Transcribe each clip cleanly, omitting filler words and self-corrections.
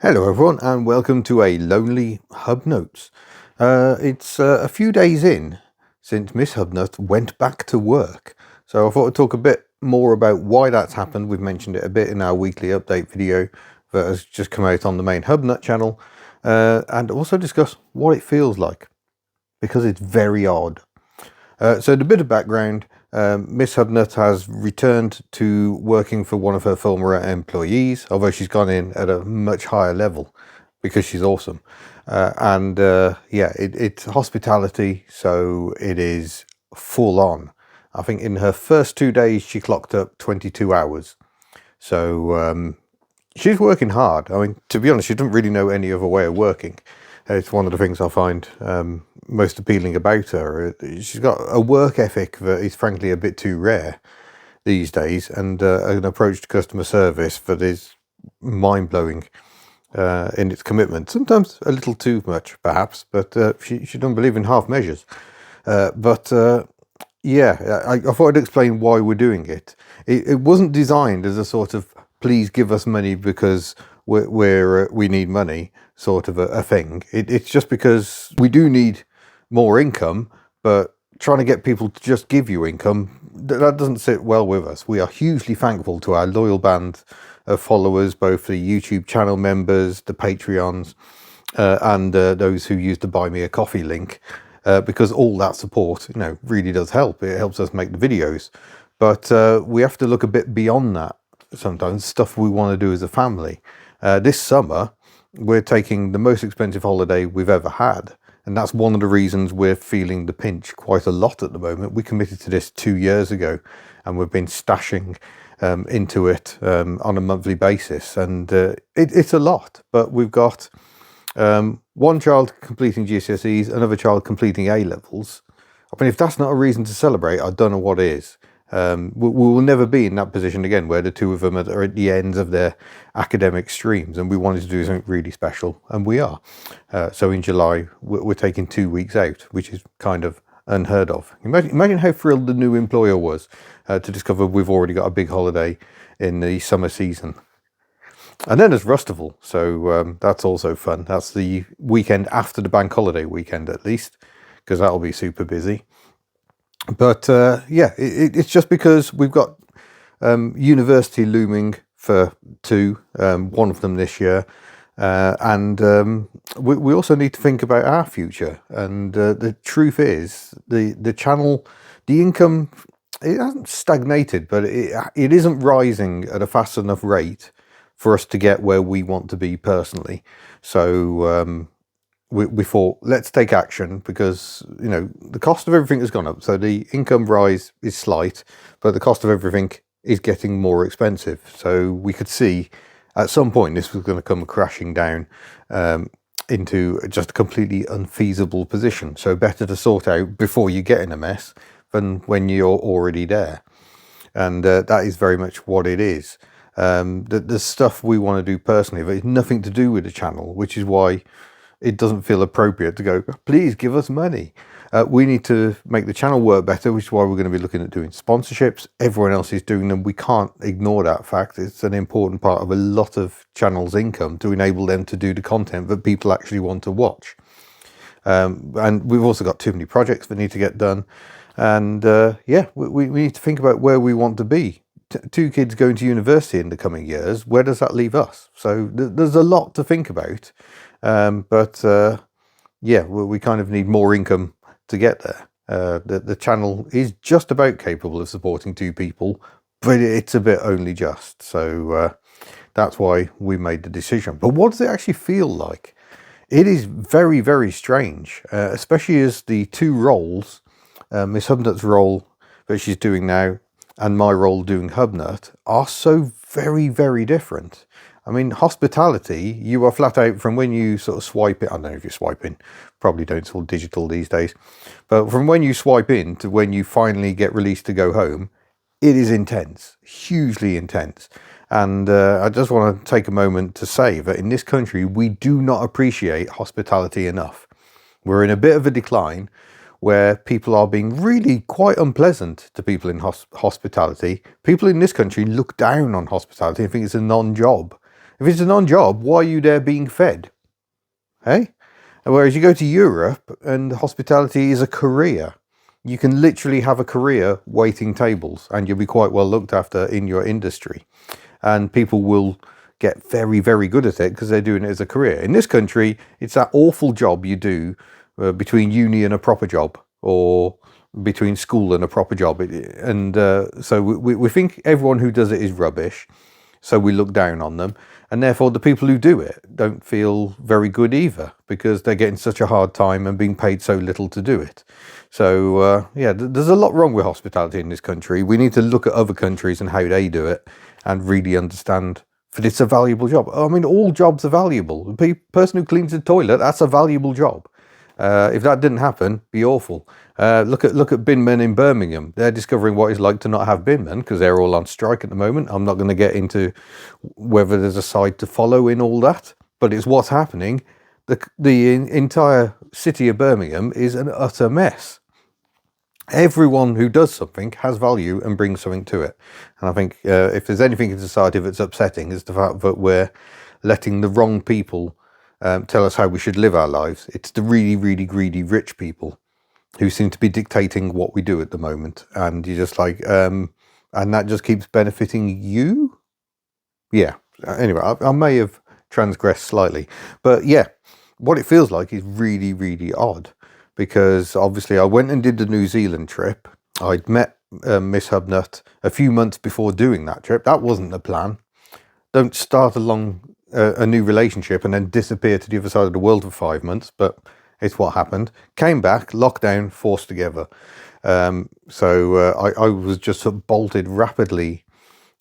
Hello everyone and welcome to a lonely Hub Notes. It's a few days in since Miss HubNut went back to work. So I thought I'd talk a bit more about why that's happened. We've mentioned it a bit in our weekly update video that has just come out on the main HubNut channel. And also discuss what it feels like, because it's very odd. So the bit of background, Miss HubNut has returned to working for one of her former employees, although she's gone in at a much higher level because she's awesome. It's hospitality, so it is full on. I think in her first 2 days she clocked up 22 hours. So she's working hard. I mean, to be honest, she doesn't really know any other way of working. It's one of the things I find most appealing about her. She's got a work ethic that is frankly a bit too rare these days, and an approach to customer service that is mind-blowing in its commitment. Sometimes a little too much, perhaps, but she doesn't believe in half measures. I thought I'd explain why we're doing it. It wasn't designed as a sort of please give us money because we need money sort of a thing. It's just because we do need more income, but trying to get people to just give you income, that doesn't sit well with us. We are hugely thankful to our loyal band of followers, both the YouTube channel members, the Patreons, and those who use the Buy Me a Coffee link, because all that support, really does help. It helps us make the videos. But we have to look a bit beyond that sometimes, stuff we want to do as a family. This summer, we're taking the most expensive holiday we've ever had. And that's one of the reasons we're feeling the pinch quite a lot at the moment. We committed to this 2 years ago, and we've been stashing into it on a monthly basis. And it's a lot, but we've got one child completing GCSEs, another child completing A-levels. I mean, if that's not a reason to celebrate, I don't know what is. We will never be in that position again where the two of them are at the ends of their academic streams, and we wanted to do something really special, and we are. So in July, we're taking 2 weeks out, which is kind of unheard of. Imagine how thrilled the new employer was to discover we've already got a big holiday in the summer season. And then there's Rustival, so that's also fun. That's the weekend after the bank holiday weekend, at least, because that'll be super busy. But it's just because we've got university looming for two, one of them this year, and we also need to think about our future. And the truth is, the channel, the income, it hasn't stagnated, but it isn't rising at a fast enough rate for us to get where we want to be personally. So we thought, let's take action, because the cost of everything has gone up. So the income rise is slight, but the cost of everything is getting more expensive. So we could see at some point this was going to come crashing down into just a completely unfeasible position. So better to sort out before you get in a mess than when you're already there. And that is very much what it is. The stuff we want to do personally, but it's nothing to do with the channel, which is why it doesn't feel appropriate to go, please give us money. We need to make the channel work better, which is why we're going to be looking at doing sponsorships. Everyone else is doing them. We can't ignore that fact. It's an important part of a lot of channels' income to enable them to do the content that people actually want to watch. And we've also got too many projects that need to get done. And we need to think about where we want to be. Two kids going to university in the coming years, where does that leave us? So there's a lot to think about. We kind of need more income to get there. The channel is just about capable of supporting two people, but it's a bit only just. So that's why we made the decision. But what does it actually feel like? It is very, very strange, especially as the two roles, Miss HubNut's role that she's doing now and my role doing HubNut, are so very, very different. I mean, hospitality, you are flat out from when you sort of swipe it. I don't know if you're swiping, probably don't, it's all digital these days. But from when you swipe in to when you finally get released to go home, it is intense, hugely intense. And I just want to take a moment to say that in this country, we do not appreciate hospitality enough. We're in a bit of a decline where people are being really quite unpleasant to people in hospitality. People in this country look down on hospitality and think it's a non-job. If it's a non-job, why are you there being fed? Hey? Whereas you go to Europe and hospitality is a career. You can literally have a career waiting tables and you'll be quite well looked after in your industry. And people will get very, very good at it because they're doing it as a career. In this country, it's that awful job you do between uni and a proper job, or between school and a proper job. And so we think everyone who does it is rubbish. So we look down on them. And therefore, the people who do it don't feel very good either, because they're getting such a hard time and being paid so little to do it. So, yeah, there's a lot wrong with hospitality in this country. We need to look at other countries and how they do it and really understand that it's a valuable job. I mean, all jobs are valuable. The person who cleans the toilet, that's a valuable job. If that didn't happen, it'd be awful. Look at binmen in Birmingham. They're discovering what it's like to not have binmen because they're all on strike at the moment. I'm not going to get into whether there's a side to follow in all that, but it's what's happening. The entire city of Birmingham is an utter mess. Everyone who does something has value and brings something to it. And I think if there's anything in society that's upsetting, is the fact that we're letting the wrong people tell us how we should live our lives. It's the really, really greedy rich people who seem to be dictating what we do at the moment. And you're just like, and that just keeps benefiting you? Yeah. Anyway, I may have transgressed slightly. But yeah, what it feels like is really, really odd. Because obviously I went and did the New Zealand trip. I'd met Miss HubNut a few months before doing that trip. That wasn't the plan. Don't start along a new relationship and then disappear to the other side of the world for 5 months, but it's what happened. Came back, lockdown, forced together. So I was just sort of bolted rapidly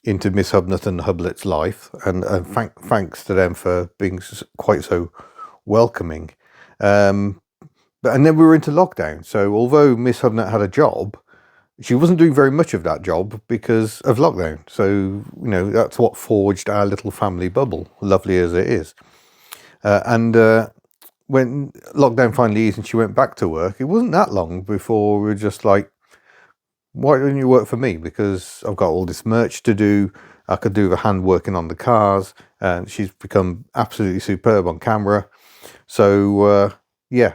into Miss HubNut and Hublit's life, and thanks to them for being quite so welcoming. And then we were into lockdown. So although Miss HubNut had a job, she wasn't doing very much of that job because of lockdown. So, you know, that's what forged our little family bubble, lovely as it is. And when lockdown finally eased and she went back to work, it wasn't that long before we were just like, why don't you work for me? Because I've got all this merch to do. I could do the hand working on the cars. And she's become absolutely superb on camera. So, yeah,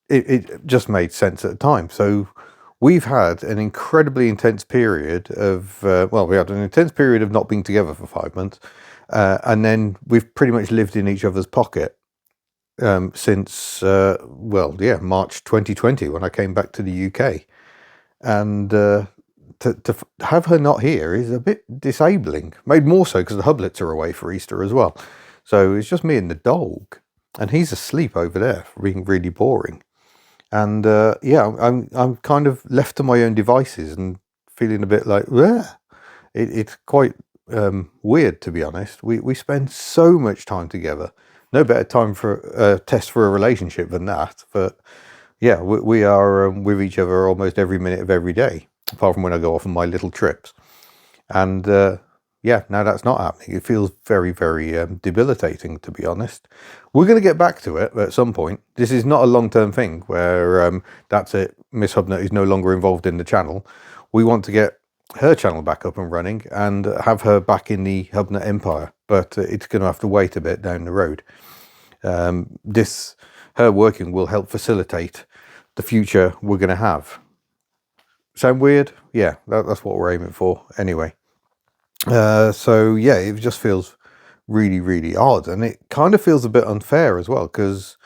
it just made sense at the time. So we've had an incredibly intense period of, we had an intense period of not being together for 5 months. And then we've pretty much lived in each other's pocket since, March 2020, when I came back to the UK. And to have her not here is a bit disabling. Made more so because the Hublets are away for Easter as well. So it's just me and the dog. And he's asleep over there, being really boring. And I'm kind of left to my own devices and feeling a bit like, it's quite weird, to be honest. We spend so much time together. No better time for a test for a relationship than that. But yeah, we are with each other almost every minute of every day, apart from when I go off on my little trips. And now that's not happening. It feels very, very debilitating, to be honest. We're going to get back to it at some point. This is not a long-term thing where that's it. Miss HubNut is no longer involved in the channel. We want to get her channel back up and running and have her back in the HubNut empire. But it's going to have to wait a bit down the road. Her working will help facilitate the future we're going to have. Sound weird? Yeah, that's what we're aiming for anyway. So yeah, it just feels really, really odd, and it kind of feels a bit unfair as well, because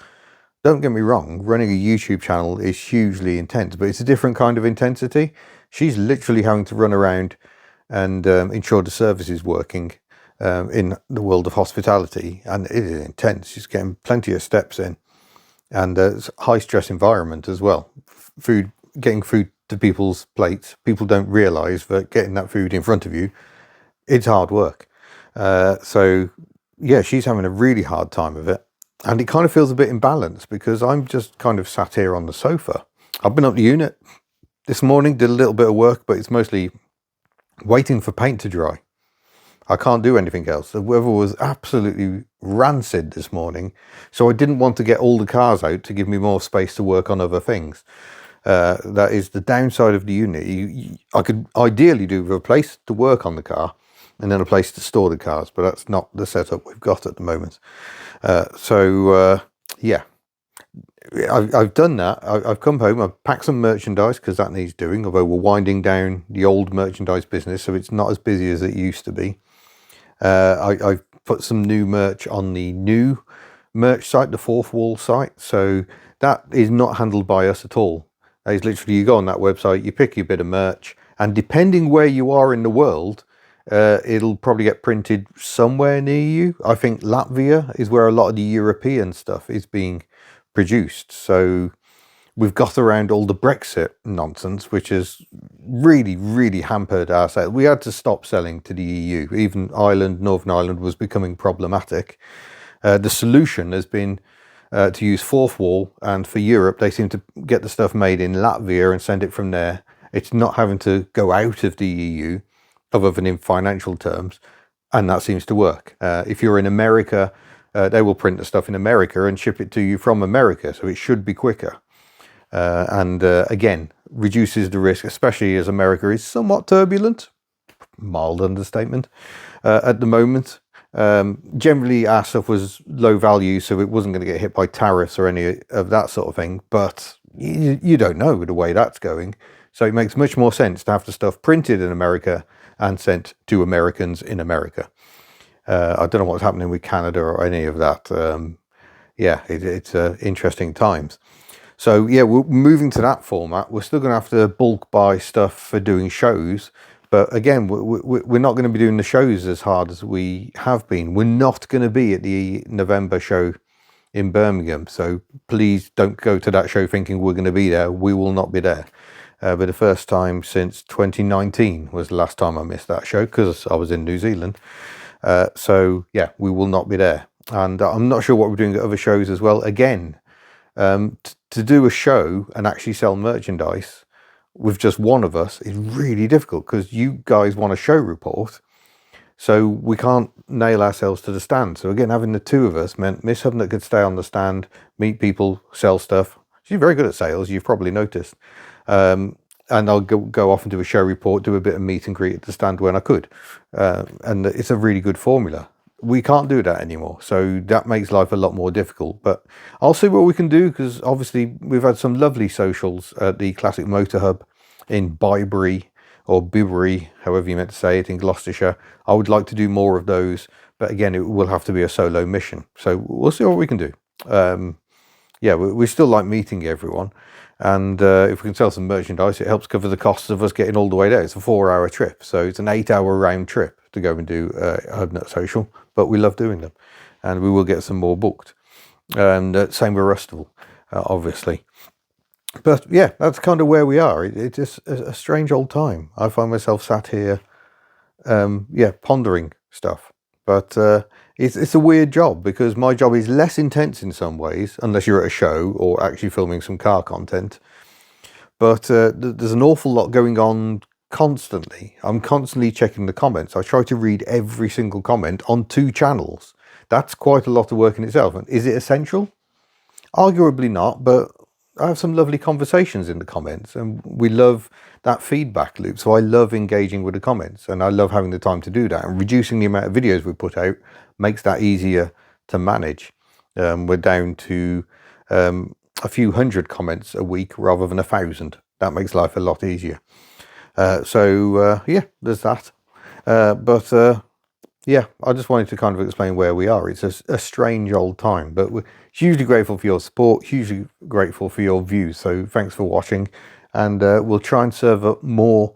don't get me wrong, running a YouTube channel is hugely intense, but it's a different kind of intensity. She's literally having to run around and ensure the service is working in the world of hospitality, and it is intense. She's getting plenty of steps in, and it's a high stress environment as well. Getting food to people's plates. People don't realize that getting that food in front of you, it's hard work. So yeah, she's having a really hard time of it. And it kind of feels a bit imbalanced because I'm just kind of sat here on the sofa. I've been up the unit this morning, did a little bit of work, but it's mostly waiting for paint to dry. I can't do anything else. The weather was absolutely rancid this morning, so I didn't want to get all the cars out to give me more space to work on other things. That is the downside of the unit. I could ideally do with a place to work on the car, and then a place to store the cars, but that's not the setup we've got at the moment. Yeah, I've done that. I've come home, I've packed some merchandise because that needs doing, although we're winding down the old merchandise business, so it's not as busy as it used to be. I've put some new merch on the new merch site, the Fourth Wall site, so that is not handled by us at all. It's literally, you go on that website, you pick your bit of merch, and depending where you are in the world, it'll probably get printed somewhere near you. I think Latvia is where a lot of the European stuff is being produced. So we've got around all the Brexit nonsense, which has really, really hampered our sales. We had to stop selling to the EU. Even Ireland, Northern Ireland was becoming problematic. The solution has been to use Fourth Wall, and for Europe, they seem to get the stuff made in Latvia and send it from there. It's not having to go out of the EU, other than in financial terms, and that seems to work. If you're in America, they will print the stuff in America and ship it to you from America, so it should be quicker. And again, reduces the risk, especially as America is somewhat turbulent, mild understatement, at the moment. Generally our stuff was low value, so it wasn't going to get hit by tariffs or any of that sort of thing, but you don't know the way that's going. So it makes much more sense to have the stuff printed in America and sent to Americans in America. I don't know what's happening with Canada or any of that. Yeah, it's interesting times. So yeah, we're moving to that format. We're still going to have to bulk buy stuff for doing shows. But again, we're not going to be doing the shows as hard as we have been. We're not going to be at the November show in Birmingham. So please don't go to that show thinking we're going to be there. We will not be there. But the first time since 2019 was the last time I missed that show because I was in New Zealand. So yeah, we will not be there. And I'm not sure what we're doing at other shows as well. Again, to do a show and actually sell merchandise with just one of us is really difficult because you guys want a show report. So we can't nail ourselves to the stand. So again, having the two of us meant Miss HubNut could stay on the stand, meet people, sell stuff. She's very good at sales, you've probably noticed. And I'll go off and do a show report, do a bit of meet and greet at the stand when I could. And it's a really good formula. We can't do that anymore, so that makes life a lot more difficult. But I'll see what we can do, because obviously we've had some lovely socials at the Classic Motor Hub in Bybury, or Bibury, however you meant to say it, in Gloucestershire. I would like to do more of those, but again, it will have to be a solo mission. So we'll see what we can do. Yeah, we still like meeting everyone. And if we can sell some merchandise, it helps cover the costs of us getting all the way there. It's a 4-hour trip, so it's an 8-hour round trip to go and do HubNut Social. But we love doing them, and we will get some more booked. And same with Rustival, obviously. But yeah, that's kind of where we are. It's just a strange old time. I find myself sat here, yeah, pondering stuff. But it's a weird job, because my job is less intense in some ways, unless you're at a show or actually filming some car content. But there's an awful lot going on constantly. I'm constantly checking the comments. I try to read every single comment on 2 channels. That's quite a lot of work in itself. And is it essential? Arguably not, but I have some lovely conversations in the comments, and we love that feedback loop. So I love engaging with the comments, and I love having the time to do that, and reducing the amount of videos we put out makes that easier to manage. We're down to a few hundred comments a week rather than 1,000. That makes life a lot easier. Yeah, there's that. Yeah, I just wanted to kind of explain where we are. It's a strange old time, but we're hugely grateful for your support, hugely grateful for your views. So thanks for watching, and we'll try and serve up more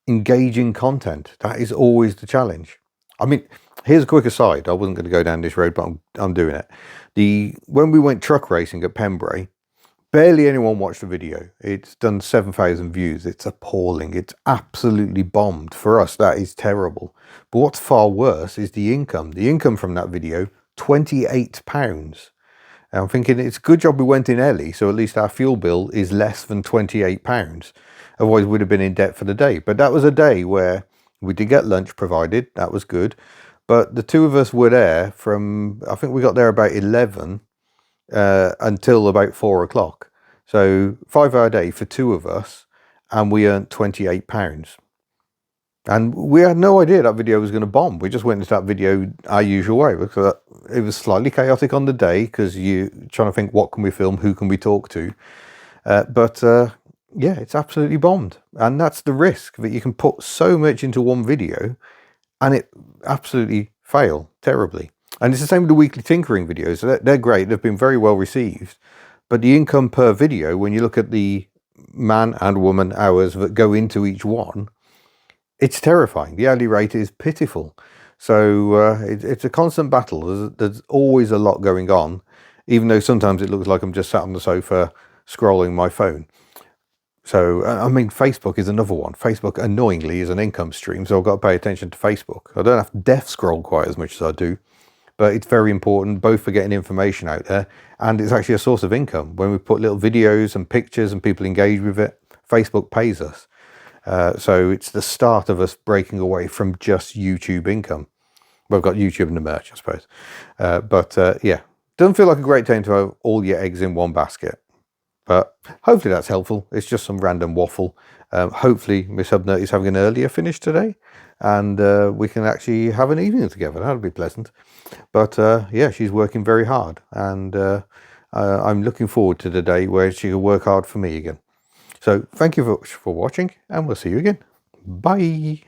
engaging content. That is always the challenge. I mean, here's a quick aside. I wasn't going to go down this road, but I'm doing it. When we went truck racing at Pembrey, barely anyone watched the video. It's done 7,000 views. It's appalling. It's absolutely bombed. For us, that is terrible. But what's far worse is the income. The income from that video, £28. And I'm thinking, it's a good job we went in early, so at least our fuel bill is less than £28. Otherwise, we'd have been in debt for the day. But that was a day where we did get lunch provided. That was good. But the two of us were there from, I think we got there about 11 until about 4 o'clock. So 5-hour day for 2 of us, and we earned £28. And we had no idea that video was going to bomb. We just went into that video our usual way, because it was slightly chaotic on the day, because you're trying to think, what can we film, who can we talk to? But yeah, it's absolutely bombed. And that's the risk, that you can put so much into one video and it absolutely fail terribly. And it's the same with the weekly tinkering videos. They're great. They've been very well received. But the income per video, when you look at the man and woman hours that go into each one, it's terrifying. The hourly rate is pitiful. So it's a constant battle. There's always a lot going on, even though sometimes it looks like I'm just sat on the sofa scrolling my phone. So, I mean, Facebook is another one. Facebook, annoyingly, is an income stream, so I've got to pay attention to Facebook. I don't have to death scroll quite as much as I do, but it's very important, both for getting information out there, and it's actually a source of income. When we put little videos and pictures and people engage with it, Facebook pays us. So it's the start of us breaking away from just YouTube income. Well, I've got YouTube and the merch, I suppose. But yeah, doesn't feel like a great time to have all your eggs in one basket. But hopefully that's helpful. It's just some random waffle. Hopefully Miss HubNut is having an earlier finish today, and we can actually have an evening together. That'll be pleasant. But yeah, she's working very hard, and I'm looking forward to the day where she will work hard for me again. So thank you for watching, and we'll see you again. Bye.